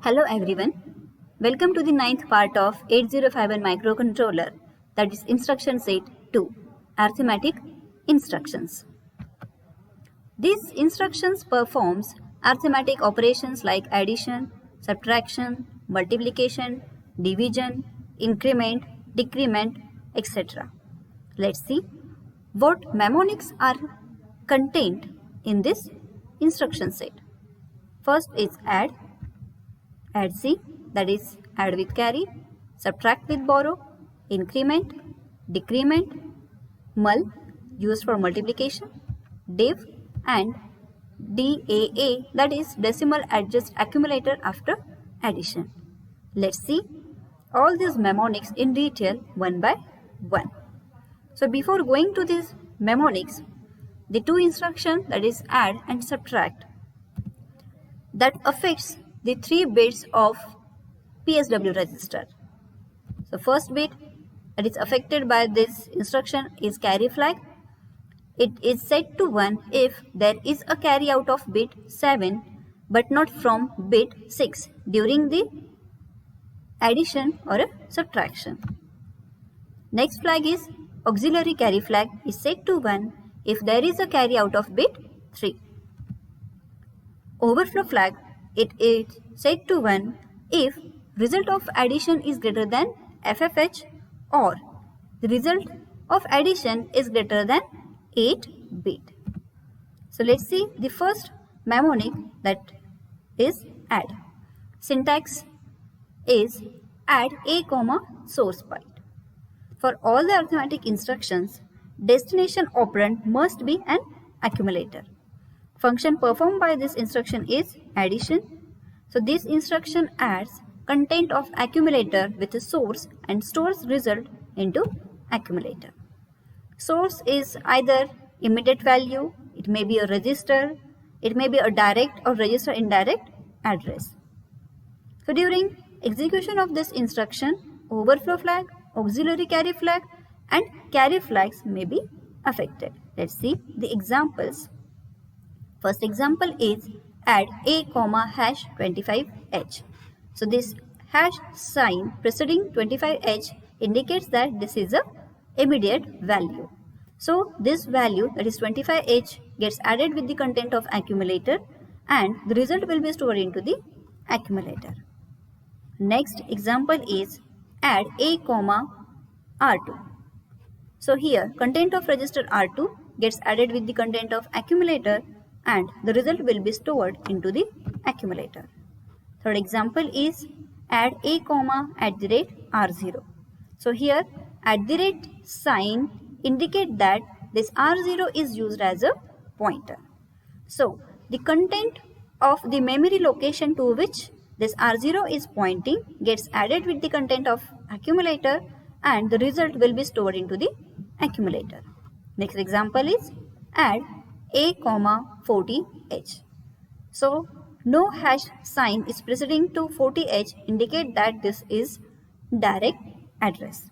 Hello everyone, welcome to the ninth part of 8051 microcontroller, that is instruction set 2, arithmetic instructions. These instructions performs arithmetic operations like addition, subtraction, multiplication, division, increment, decrement, etc. Let's see what mnemonics are contained in this instruction set. First is add C, that is add with carry, subtract with borrow, increment, decrement, mul used for multiplication, div and DAA, that is decimal adjust accumulator after addition. Let's see all these mnemonics in detail one by one. So before going to these mnemonics, the two instructions, that is add and subtract, that affects the 3 bits of PSW register. So first bit that is affected by this instruction is carry flag. It is set to 1 if there is a carry out of bit 7 but not from bit 6 during the addition or a subtraction. Next flag is auxiliary carry flag is set to 1 if there is a carry out of bit 3. Overflow flag, it is set to 1 if result of addition is greater than FFH or the result of addition is greater than 8 bit. So let's see the first mnemonic, that is add. Syntax is add a comma source byte. For all the arithmetic instructions, destination operand must be an accumulator. Function performed by this instruction is addition. So this instruction adds content of accumulator with a source and stores result into accumulator. Source is either immediate value, it may be a register, it may be a direct or register indirect address. So during execution of this instruction, overflow flag, auxiliary carry flag and carry flags may be affected. Let's see the examples. First example is add a comma hash 25h. So this hash sign preceding 25h indicates that this is a immediate value. So this value, that is 25h, gets added with the content of accumulator and the result will be stored into the accumulator. Next example is add a comma R2. So here content of register R2 gets added with the content of accumulator and the result will be stored into the accumulator. Third example is add a comma @R0. So here @ sign indicate that this R0 is used as a pointer. So the content of the memory location to which this R0 is pointing gets added with the content of accumulator and the result will be stored into the accumulator. Next example is add a comma 40h. So no hash sign is preceding to 40h indicate that this is direct address.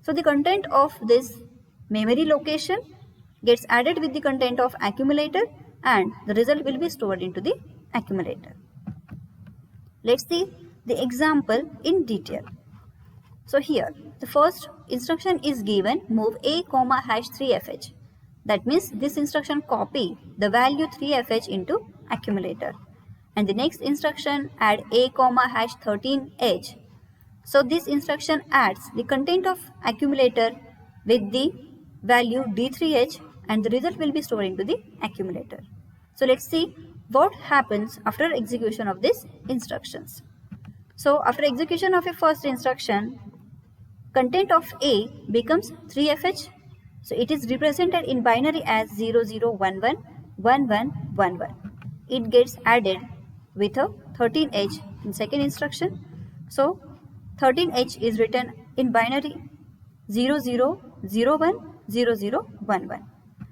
So the content of this memory location gets added with the content of accumulator and the result will be stored into the accumulator. Let's see the example in detail. So here the first instruction is given, move a comma hash 3fh. That means this instruction copy the value 3fh into accumulator. And the next instruction add a comma hash 13h. So this instruction adds the content of accumulator with the value d3h and the result will be stored into the accumulator. So let's see what happens after execution of these instructions. So after execution of a first instruction, content of A becomes 3fh. So it is represented in binary as 0011 1111. It gets added with a 13h in second instruction. So 13h is written in binary 0001 0011.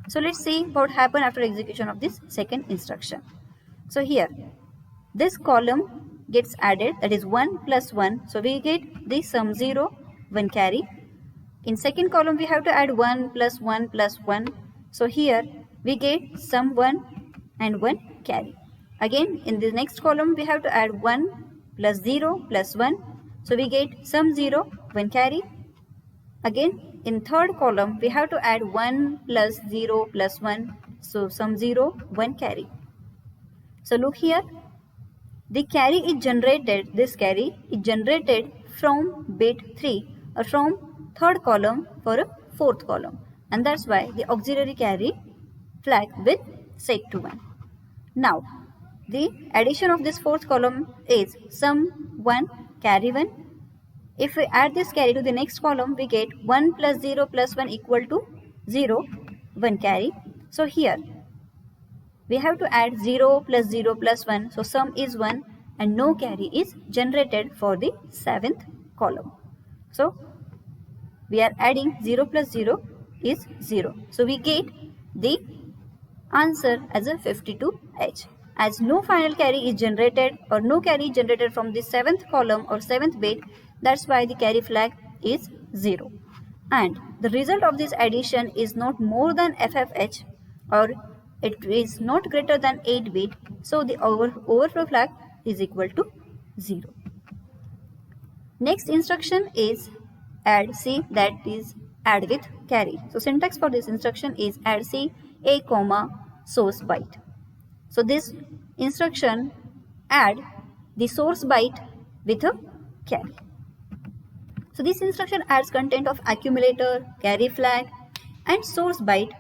So let's see what happened after execution of this second instruction. So here this column gets added, that is 1 plus 1. So we get the sum 0, 1 carry. In second column we have to add 1 plus 1 plus 1. So here we get sum 1 and 1 carry. Again in the next column we have to add 1 plus 0 plus 1. So we get sum 0, 1 carry. Again, in third column, we have to add 1 plus 0 plus 1. So sum 0, 1 carry. So look here, the carry is generated, this carry is generated from bit 3 or from third column for a fourth column. And that's why the auxiliary carry flag will set to 1. Now, the addition of this fourth column is sum 1, carry 1. If we add this carry to the next column, we get 1 plus 0 plus 1 equal to 0, 1 carry. So here, we have to add 0 plus 0 plus 1. So sum is 1 and no carry is generated for the 7th column. So we are adding 0 plus 0 is 0. So we get the answer as a 52H. As no final carry is generated or no carry is generated from the 7th column or 7th bit, that's why the carry flag is 0. And the result of this addition is not more than FFH or it is not greater than 8 bit. So the overflow flag is equal to 0. Next instruction is add C, that is add with carry. So syntax for this instruction is add C a comma source byte. So this instruction add the source byte with a carry. So this instruction adds content of accumulator, carry flag and source byte,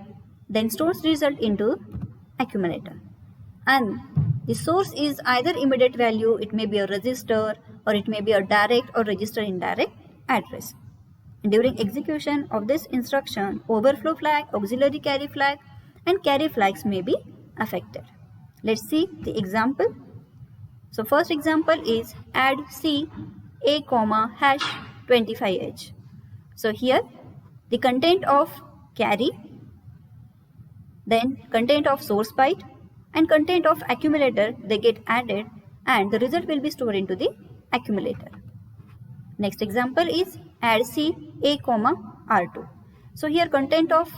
then stores result into accumulator. And the source is either immediate value, it may be a register or it may be a direct or register indirect address. And during execution of this instruction, overflow flag, auxiliary carry flag and carry flags may be affected. Let's see the example. So first example is add C a comma hash 25H. So here the content of carry, then content of source byte and content of accumulator, they get added and the result will be stored into the accumulator. Next example is add C a comma R2. So here content of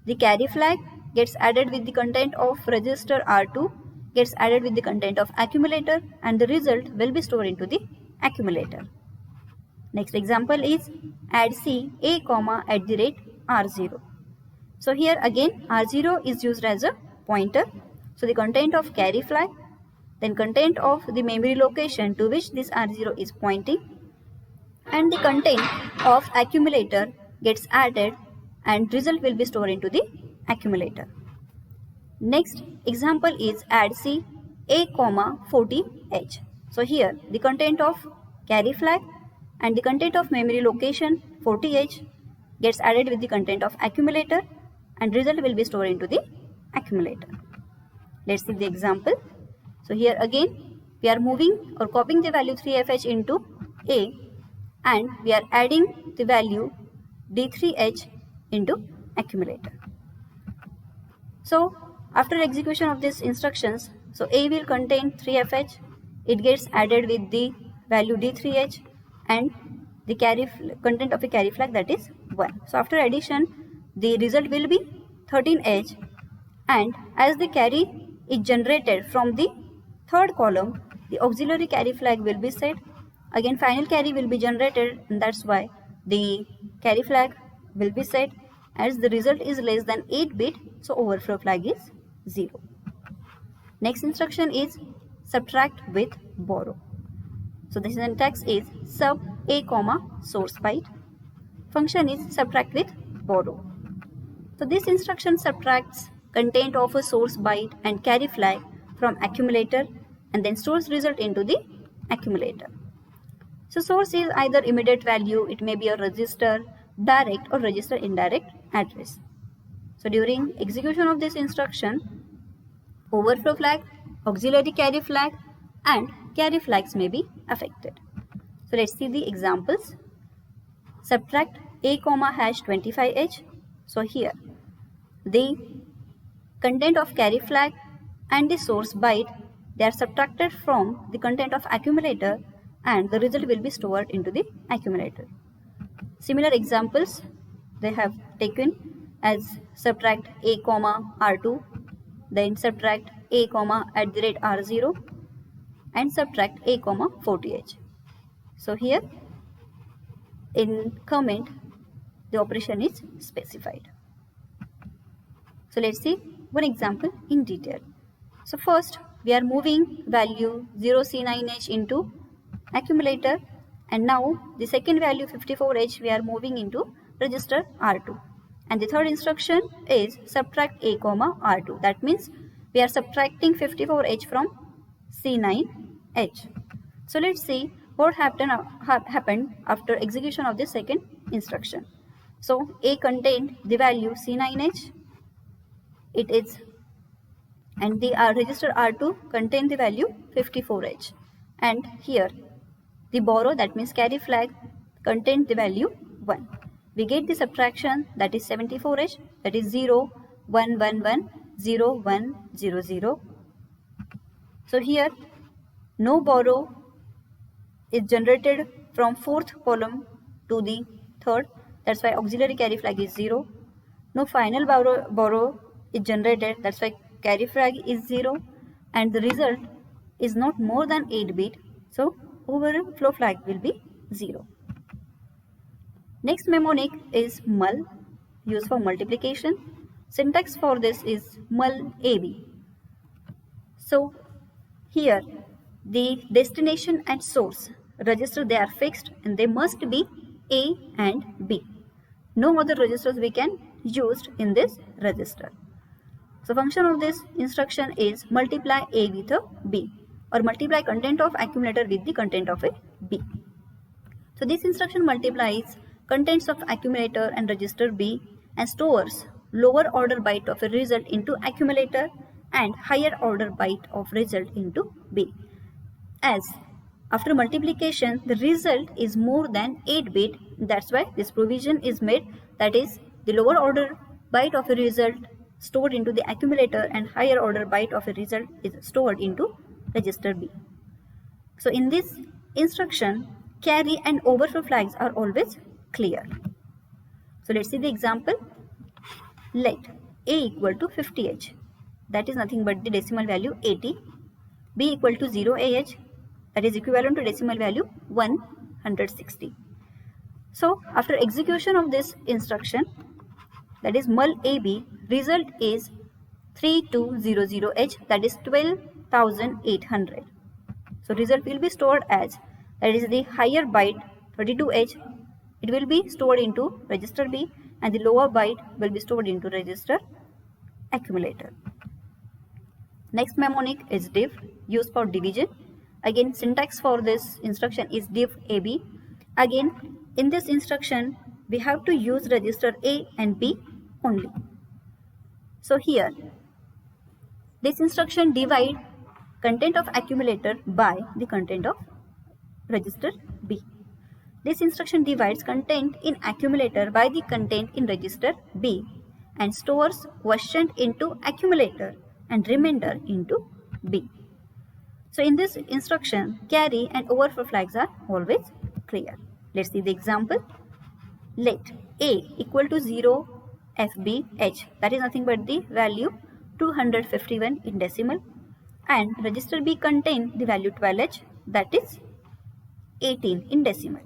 the carry flag gets added with the content of register R2, gets added with the content of accumulator and the result will be stored into the accumulator. Next example is add C a comma at the rate R0. So here again R0 is used as a pointer. So the content of carry flag, then content of the memory location to which this R0 is pointing and the content of accumulator gets added and result will be stored into the accumulator. Next example is add C a comma 40H. So here the content of carry flag and the content of memory location 40H gets added with the content of accumulator and result will be stored into the accumulator. Let's see the example. So here again we are moving or copying the value 3FH into A and we are adding the value D3H into accumulator. So after execution of these instructions, so A will contain 3FH, it gets added with the value D3H and the content of a carry flag, that is 1. So after addition the result will be 13H and as the carry is generated from the third column, the auxiliary carry flag will be set. Again final carry will be generated and that's why the carry flag will be set. As the result is less than 8 bit, so overflow flag is 0. Next instruction is subtract with borrow. So the syntax is sub a comma source byte. Function is subtract with borrow. So this instruction subtracts content of a source byte and carry flag from accumulator and then stores result into the accumulator. So source is either immediate value, it may be a register, direct or register indirect address. So during execution of this instruction, overflow flag, auxiliary carry flag and carry flags may be affected. So let's see the examples. Subtract a comma hash 25H. So here the content of carry flag and the source byte, they are subtracted from the content of accumulator and the result will be stored into the accumulator. Similar examples they have taken as subtract a comma R2, then subtract a comma at the rate R0, and subtract A, 40H. So here in comment the operation is specified. So let's see one example in detail. So first we are moving value 0C9H into accumulator, and now the second value 54H we are moving into register R2, and the third instruction is subtract A, R2. That means we are subtracting 54H from C9H. So let's see what happened after execution of the second instruction. So A contained the value C9H, it is, and the register R2 contained the value 54H, and here the borrow, that means carry flag, contained the value 1. We get the subtraction, that is 74H, that is 0 1 1 1 0 1 0 0. So here no borrow is generated from fourth column to the third, that's why auxiliary carry flag is 0. No final borrow is generated, that's why carry flag is 0, and the result is not more than 8 bit, so overflow flag will be 0. Next mnemonic is mul, used for multiplication. Syntax for this is mul AB. So here the destination and source register, they are fixed and they must be A and B. No other registers we can use in this register. So function of this instruction is multiply A with a B, or multiply content of accumulator with the content of a B. So this instruction multiplies contents of accumulator and register B and stores lower order byte of a result into accumulator and higher order byte of result into B. As after multiplication the result is more than 8 bit, that's why this provision is made, that is the lower order byte of a result stored into the accumulator and higher order byte of a result is stored into register B. So in this instruction carry and overflow flags are always clear. So let's see the example. Let A equal to 50H, that is nothing but the decimal value 80, B equal to 0AH, that is equivalent to decimal value 160. So after execution of this instruction, that is mul AB, result is 3200H, that is 12,800. So result will be stored as, that is the higher byte 32H, it will be stored into register B, and the lower byte will be stored into register accumulator. Next mnemonic is div, used for division. Again syntax for this instruction is div AB. Again in this instruction we have to use register A and B only. So here this instruction divide content of accumulator by the content of register B. This instruction divides content in accumulator by the content in register B and stores quotient into accumulator and remainder into B. So in this instruction carry and overflow flags are always clear. Let's see the example. Let A equal to 0 FBH, that is nothing but the value 251 in decimal, and register B contain the value 12H, that is 18 in decimal.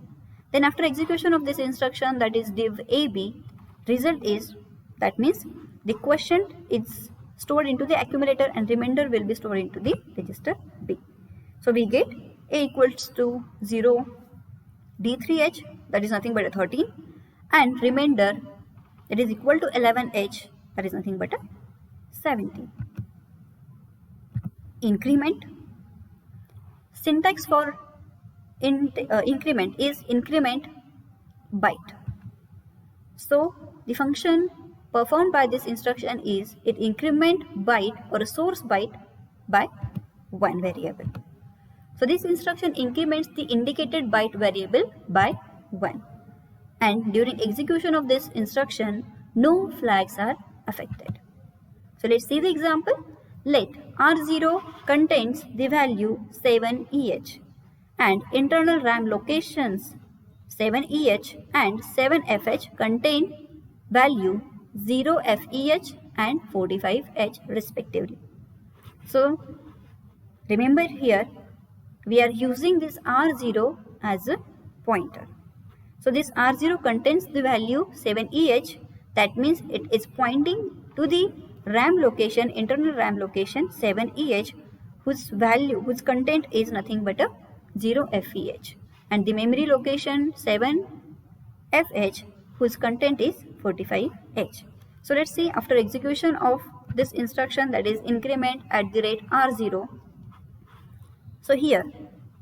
Then after execution of this instruction, that is div AB, result is, that means the quotient is stored into the accumulator and remainder will be stored into the register B. So we get A equals to 0 D3H, that is nothing but a 13, and remainder that is equal to 11H, that is nothing but a 17. Increment. Syntax for increment is increment byte. So the function performed by this instruction is it increment byte or a source byte by one variable. So this instruction increments the indicated byte variable by 1, and during execution of this instruction no flags are affected. So let's see the example. Let R0 contains the value 7EH and internal RAM locations 7EH and 7FH contain value 0FEH and 45H respectively. So remember here we are using this R0 as a pointer. So this R0 contains the value 7EH. That means it is pointing to the RAM location, internal RAM location 7EH, whose content is nothing but a 0FEH, and the memory location 7FH, whose content is 45H. So let's see, after execution of this instruction, that is increment at the rate R0. So here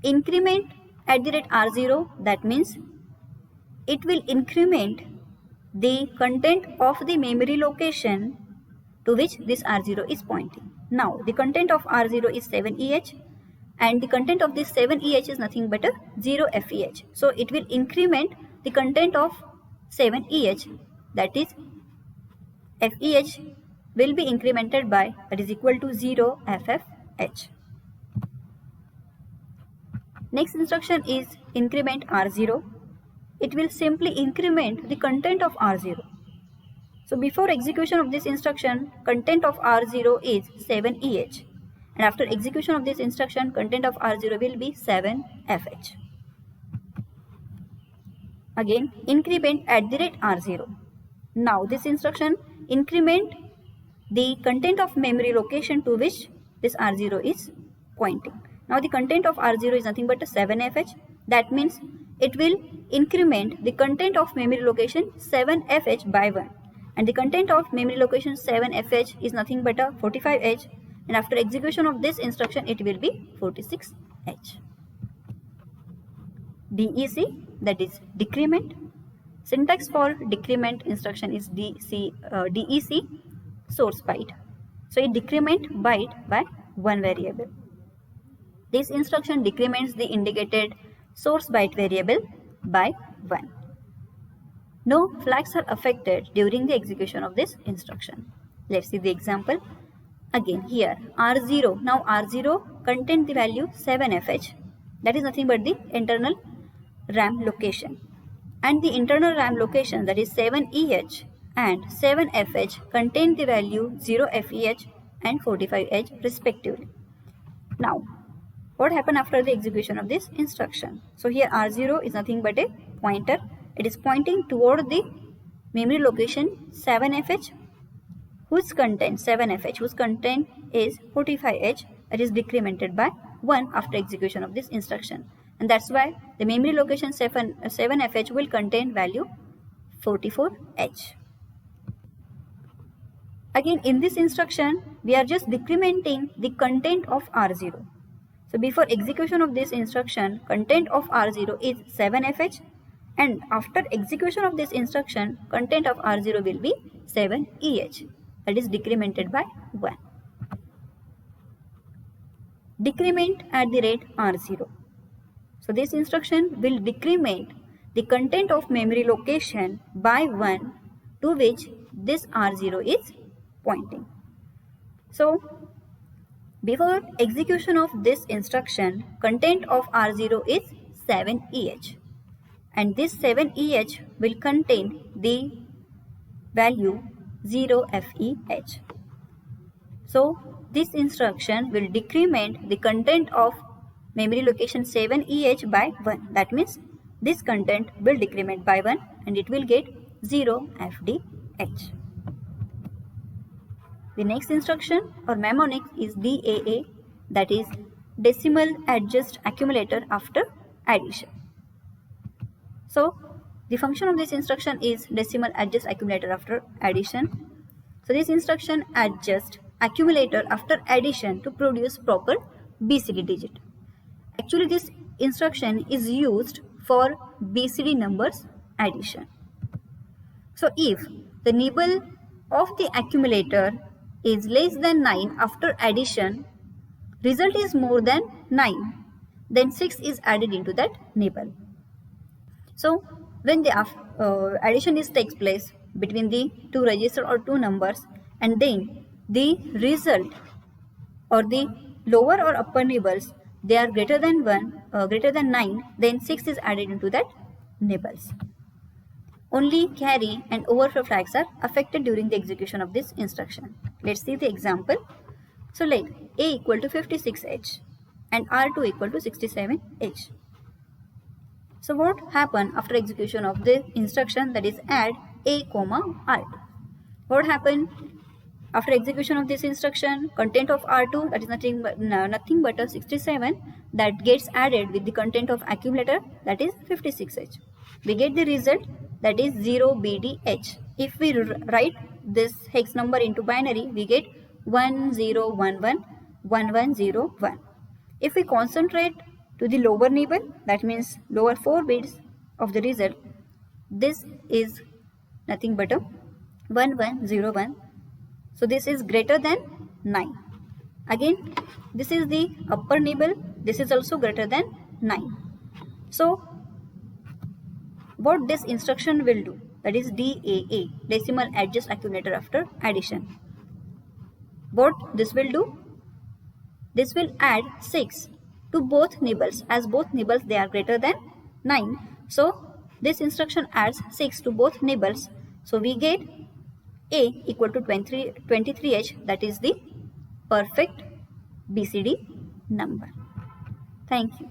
increment at the rate R0, that means it will increment the content of the memory location to which this R0 is pointing. Now the content of R0 is 7EH, and the content of this 7EH is nothing but a 0FEH. So it will increment the content of 7EH, that is FEH will be incremented by, that is equal to 0FFH. Next instruction is increment R0. It will simply increment the content of R0. So before execution of this instruction, content of R0 is 7EH, and after execution of this instruction, content of R0 will be 7FH. Again, increment at the rate R0. Now this instruction increment the content of memory location to which this R0 is pointing. Now the content of R0 is nothing but a 7FH. That means it will increment the content of memory location 7FH by 1. And the content of memory location 7FH is nothing but a 45H. And after execution of this instruction, it will be 46H. DEC, that is decrement. Syntax for decrement instruction is DEC, source byte. So it decrement byte by one variable. This instruction decrements the indicated source byte variable by 1. No flags are affected during the execution of this instruction. Let's see the example. Again here R0. Now R0 contains the value 7FH. That is nothing but the internal RAM location. And the internal RAM location, that is 7EH and 7FH, contain the value 0FEH and 45H respectively. Now what happened after the execution of this instruction? So here R0 is nothing but a pointer. It is pointing toward the memory location 7FH, whose content 7FH, whose content is 45H, that is decremented by 1 after execution of this instruction. And that's why the memory location 7FH will contain value 44H. Again, in this instruction, we are just decrementing the content of R0. So before execution of this instruction, content of R0 is 7FH, and after execution of this instruction, content of R0 will be 7EH, that is decremented by 1. Decrement at the rate R0. So this instruction will decrement the content of memory location by 1 to which this R0 is pointing. So before execution of this instruction, content of R0 is 7EH, and this 7EH will contain the value 0FEH. So this instruction will decrement the content of memory location 7EH by 1. That means this content will decrement by 1 and it will get 0FDH. The next instruction or mnemonic is DAA, that is decimal adjust accumulator after addition. So the function of this instruction is decimal adjust accumulator after addition. So this instruction adjusts accumulator after addition to produce proper BCD digit. Actually, this instruction is used for BCD numbers addition. So if the nibble of the accumulator is less than 9 after addition, result is more than 9, then 6 is added into that nibble. So when the addition takes place between the two registers or two numbers, and then the result or the lower or upper nibbles, they are greater than 9, then 6 is added into that nibbles. Only carry and overflow flags are affected during the execution of this instruction. Let's see the example. So let A equal to 56H and R2 equal to 67H. So what happened after execution of the instruction, that is add A comma R2? What happened after execution of this instruction? Content of R2, that is nothing but a 67, that gets added with the content of accumulator, that is 56H. We get the result, that is 0BDH. If we write this hex number into binary, we get 10111101. If we concentrate to the lower nibble, that means lower 4 bits of the result, this is nothing but a 1101. So this is greater than 9. Again, this is the upper nibble, this is also greater than 9. So what this instruction will do, that is DAA, decimal adjust accumulator after addition. What this will do? This will add 6 to both nibbles, as both nibbles they are greater than 9. So this instruction adds 6 to both nibbles. So we get A equal to 23H, that is the perfect BCD number. Thank you.